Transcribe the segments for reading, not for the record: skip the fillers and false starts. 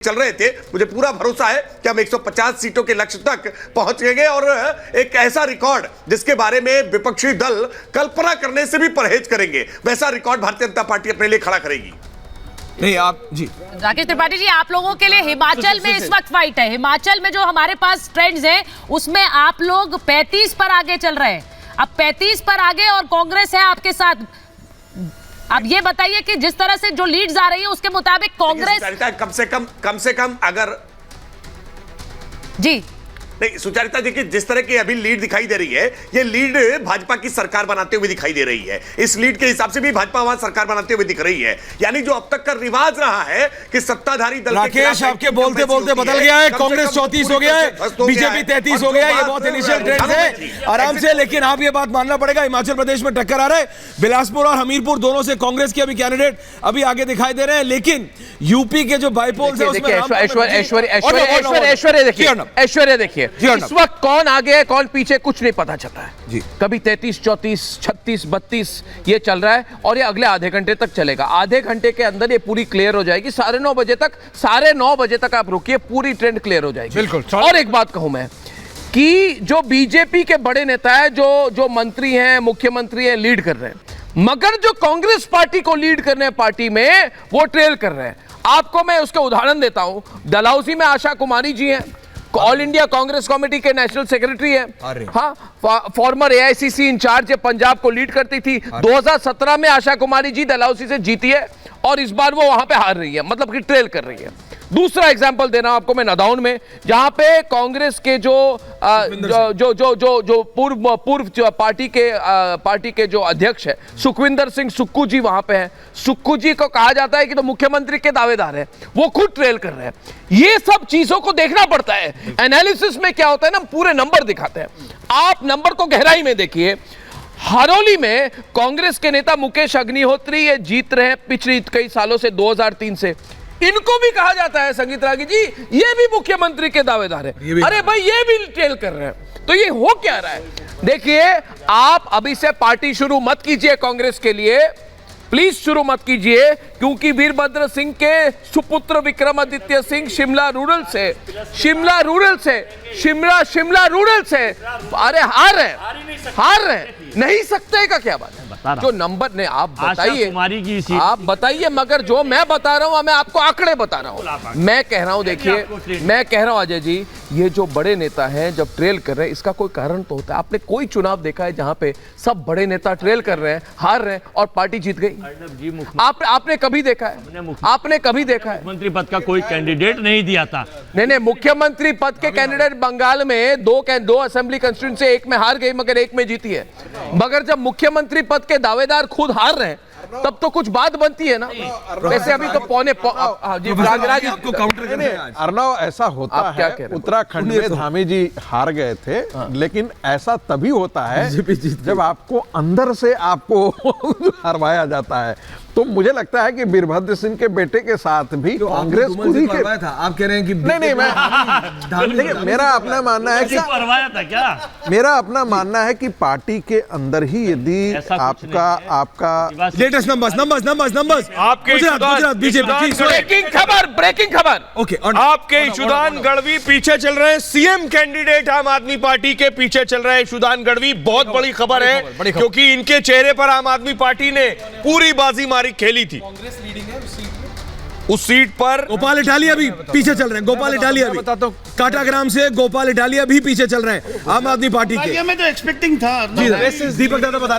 चल रहे थे, मुझे पूरा भरोसा है कि हम 150 सीटों के लक्ष्य तक पहुंचेंगे और एक ऐसा रिकॉर्ड जिसके बारे में विपक्षी दल कल्पना करने से भी परहेज करेंगे, वैसा रिकॉर्ड भारतीय जनता पार्टी अपने लिए खड़ा करेगी। नहीं आप जी राकेश त्रिपाठी जी, आप लोगों के लिए हिमाचल में इस वक्त फाइट है। हिमाचल में जो हमारे पास ट्रेंड्स है उसमें आप लोग 35 पर आगे चल रहे हैं। अब 35 पर आगे और कांग्रेस है आपके साथ। अब ये बताइए कि जिस तरह से जो लीड्स आ रही है उसके मुताबिक कांग्रेस कम से कम अगर जी नहीं सुचारिता देखिए, जिस तरह की अभी लीड दिखाई दे रही है, ये लीड भाजपा की सरकार बनाते हुए दिखाई दे रही है। इस लीड के हिसाब से भी भाजपा वहां सरकार बनाते हुए दिख रही है। यानी जो अब तक का रिवाज रहा है कि सत्ताधारी दल राकेश आपके बोलते बोलते बदल गया है। कांग्रेस 34 हो गया है, बीजेपी 33 हो गया है। ये बहुत इनिशियल ट्रेंड है, आराम से। लेकिन आप ये बात मानना पड़ेगा, हिमाचल प्रदेश में टक्कर आ रहा है। बिलासपुर और हमीरपुर दोनों से कांग्रेस के अभी कैंडिडेट अभी आगे दिखाई दे रहे हैं। लेकिन यूपी के जो बाईपोल्स है उसमें ऐश्वर्या देखिए इस वक्त कौन आगे है कौन पीछे कुछ नहीं पता चलता है जी। कभी 33, 34, 36, 32 ये चल रहा है और ये अगले आधे घंटे तक चलेगा। आधे घंटे के अंदर ये पूरी क्लियर हो जाएगी। 9:30 बजे तक आप रुकिए, पूरी ट्रेंड क्लियर हो जाएगी। बिल्कुल। और एक बात कहूं मैं कि जो बीजेपी के बड़े नेता है, जो मंत्री हैं, मुख्यमंत्री हैं, लीड कर रहे हैं, मगर जो कांग्रेस पार्टी को लीड करने हैं पार्टी में, वो ट्रेल कर रहे हैं। आपको मैं उसका उदाहरण देता हूं। डलहौजी में आशा कुमारी जी हैं, ऑल इंडिया कांग्रेस कमेटी के नेशनल सेक्रेटरी है। हाँ, फॉर्मर एआईसीसी इंचार्ज है, पंजाब को लीड करती थी। 2017 में आशा कुमारी जी डलहौजी से जीती है और इस बार वो वहां पे हार रही है, मतलब कि ट्रेल कर रही है। दूसरा एग्जांपल दे रहा हूं आपको मैं नदौन में, जहां पे कांग्रेस के जो पूर्व पार्टी के जो अध्यक्ष है सुखविंदर सिंह सुक्खू जी वहां पे हैं। सुक्खू जी को कहा जाता है कि तो मुख्यमंत्री के दावेदार है, वो खुद ट्रेल कर रहे हैं। ये सब चीजों को देखना पड़ता है। एनालिसिस में क्या होता है ना, पूरे नंबर दिखाते हैं। आप नंबर को गहराई में देखिए। हरौली में कांग्रेस के नेता मुकेश अग्निहोत्री ये जीत रहे हैं पिछले कई सालों से, 2003 से। इनको भी कहा जाता है संगीत रागी जी, ये भी मुख्यमंत्री के दावेदार है। अरे भाई, ये भी ट्रेल कर रहे हैं। तो ये हो क्या रहा है? देखिए, आप अभी से पार्टी शुरू मत कीजिए कांग्रेस के लिए, प्लीज शुरू मत कीजिए, क्योंकि वीरभद्र सिंह के सुपुत्र विक्रमादित्य सिंह शिमला रूरल से अरे हार रहे नहीं सकते का क्या बात है? जो नंबर ने आप बताइए, मगर जो मैं बता रहा हूं मैं आपको आंकड़े बता रहा हूं। मैं कह रहा हूं, देखिए, मैं कह रहा हूं अजय जी, ये जो बड़े नेता हैं जब ट्रेल कर रहे हैं, इसका कोई कारण तो होता है। आपने कोई चुनाव देखा है जहां पे सब बड़े नेता ट्रेल कर रहे हैं, हार रहे हैं और पार्टी जीत गई? आपने कभी देखा है? आपने कभी देखा है? मुख्यमंत्री पद का कोई कैंडिडेट नहीं दिया था। नहीं, मुख्यमंत्री पद के कैंडिडेट बंगाल में दो असेंबली कंस्टिट्यूएंसी से एक में हार गई मगर एक में जीती है। मगर जब मुख्यमंत्री पद के दावेदार खुद हार रहे हैं तब तो कुछ बात बनती है ना। वैसे अभी तो अर्णव, ऐसा होता है, उत्तराखंड में धामी जी हार गए थे, लेकिन ऐसा तभी होता है जब आपको अंदर से आपको हरवाया जाता है। तो मुझे लगता है कि वीरभद्र सिंह के बेटे के साथ भी कांग्रेस पूरी के था। आप कह रहे हैं कि नहीं, मैं मेरा अपना मानना है कि था क्या? मेरा अपना मानना है कि पार्टी के अंदर ही यदि आपका लेटेस्ट नंबर्स आपके गुजरात बीजेपी ब्रेकिंग खबर ओके, आपके इशुदान गढ़वी पीछे चल रहे हैं। सीएम कैंडिडेट आम आदमी पार्टी के पीछे चल रहे हैं इशुदान गढ़वी। बहुत बड़ी खबर है, क्योंकि इनके चेहरे पर आम आदमी पार्टी ने पूरी बाजी मारी खेली थी। उस सीट पर गोपाल इटालिया भी पीछे चल रहे हैं। गोपाल इटालिया भी, काटाग्राम से गोपाल इटालिया भी पीछे चल रहे हैं आम आदमी पार्टी के। में तो एक्सपेक्टिंग था, दीपक दादा बता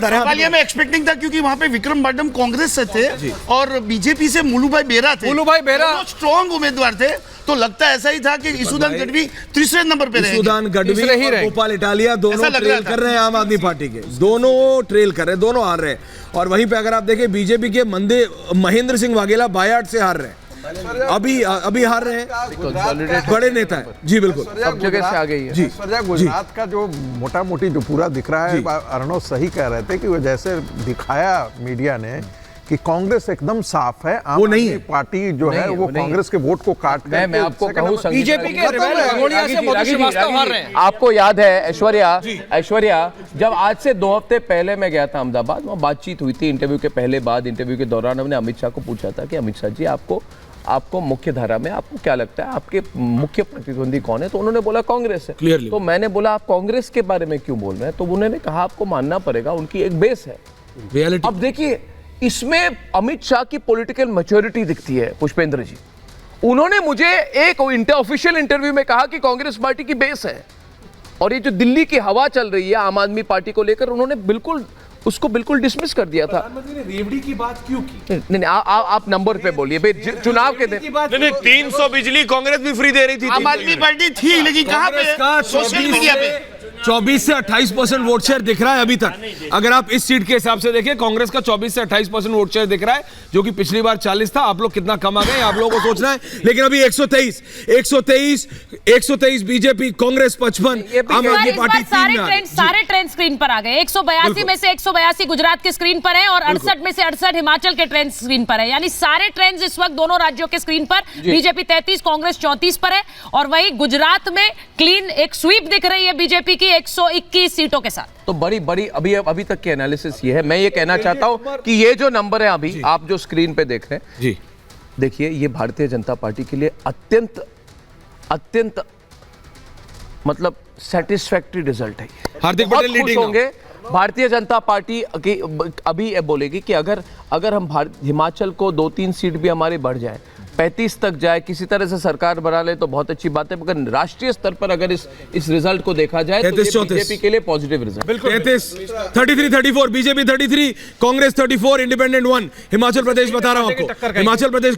रहे हैं में एक्सपेक्टिंग था, क्योंकि वहां पे विक्रम बाडम कांग्रेस से थे और बीजेपी से मुलुभाई बेरा स्ट्रॉन्ग उम्मीदवार थे। तो लगता ऐसा ही था कि इशुदान गढ़वी तीसरे नंबर पे रहेंगे। इशुदान गढ़वी और गोपाल इटालिया दोनों ट्रेल कर रहे हैं आम आदमी पार्टी के। दोनों ट्रेल कर रहे हैं, दोनों हार रहे हैं। और वहीं पे अगर आप देखें, बीजेपी के महेंद्र सिंह वाघेला बायाट से हार रहे हैं, अभी हार रहे हैं। बड़े नेता है जी, बिल्कुल सब जगह से आ गई है जी। गुजरात का जो मोटा मोटी जो पूरा दिख रहा है, अर्णव सही कह रहे थे कि वो जैसे दिखाया मीडिया ने कि कांग्रेस एकदम साफ है, वो नहीं है। पार्टी जो है वो कांग्रेस के वोट को काट कर मैं आपको कहूं, बीजेपी के भगोड़िया से मधु श्रीवास्तव हार रहे हैं। आपको याद है ऐश्वर्या, जब आज से 2 हफ्ते पहले मैं गया था अहमदाबाद, वहाँ बातचीत हुई थी इंटरव्यू के पहले बाद। इंटरव्यू के दौरान हमने अमित शाह को पूछा था कि अमित शाह जी, आपको आपको मुख्य धारा में आपको क्या लगता है आपके मुख्य प्रतिद्वंदी कौन है? तो उन्होंने बोला कांग्रेस है। Clearly. तो मैंने बोला आप कांग्रेस के बारे में क्यों बोल रहे हैं? तो उन्होंने कहा आपको मानना पड़ेगा उनकी एक बेस है। रियलिटी अब देखिए इसमें अमित शाह की पॉलिटिकल मैच्योरिटी दिखती है। पुष्पेंद्र जी, उन्होंने मुझे एक ऑफिशियल इंटरव्यू में कहा कि कांग्रेस पार्टी की बेस है, और ये जो दिल्ली की हवा चल रही है आम आदमी पार्टी को लेकर, उन्होंने बिल्कुल उसको बिल्कुल डिसमिस कर दिया था। प्रधानमंत्री ने रेवड़ी की बात क्यों की? नहीं, आप नंबर पे बोलिए भाई, चुनाव के दिन नहीं 300 बिजली कांग्रेस भी फ्री दे रही थी। आम आदमी पार्टी थी लेकिन कहाँ कांग्रेस का पे? सोशल मीडिया पे 24 से 28% वोट शेयर दिख रहा है अभी तक। अगर आप इस सीट के हिसाब से देखें, कांग्रेस का 24 से 28% वोट शेयर दिख रहा है, जो कि पिछली बार 40 था। आप लोग कितना कम आ गए आप लोगों को सोचना है। लेकिन अभी 123 बीजेपी, कांग्रेस 55, आम आदमी पार्टी 3 सारे ट्रेंड स्क्रीन पर आ गए। 182 में से 182 गुजरात के स्क्रीन पर है और 68 में से 68 हिमाचल के ट्रेंड स्क्रीन पर है। यानी सारे ट्रेंड्स इस वक्त दोनों राज्यों के स्क्रीन पर। बीजेपी 33, कांग्रेस 34 पर है, और वही गुजरात में क्लीन एक स्वीप दिख रही है बीजेपी की 121 सीटों के साथ। तो बड़ी अभी तक की एनालिसिस ये है। मैं ये कहना चाहता हूं कि ये जो नंबर है अभी आप जो स्क्रीन पे देख रहे हैं जी, देखिए ये भारतीय जनता पार्टी के लिए अत्यंत मतलब सेटिस्फैक्टरी रिजल्ट है। हार्दिक बहुत पटेल खुश लीडिंग होंगे। भारतीय जनता पार्टी की अभी ये बोलेगी कि अगर हम हिमाचल को 2-3 सीट भी हमारी बढ़ जाए, 35 तक जाए, किसी तरह से सरकार बना ले तो बहुत अच्छी बात है। मगर राष्ट्रीय स्तर पर अगर इस रिजल्ट को देखा जाए तो बीजेपी के लिए positive result. 33-34 BJP 33, Congress 34, independent 1। Himachal Pradesh बता रहा हूं आपको, हिमाचल प्रदेश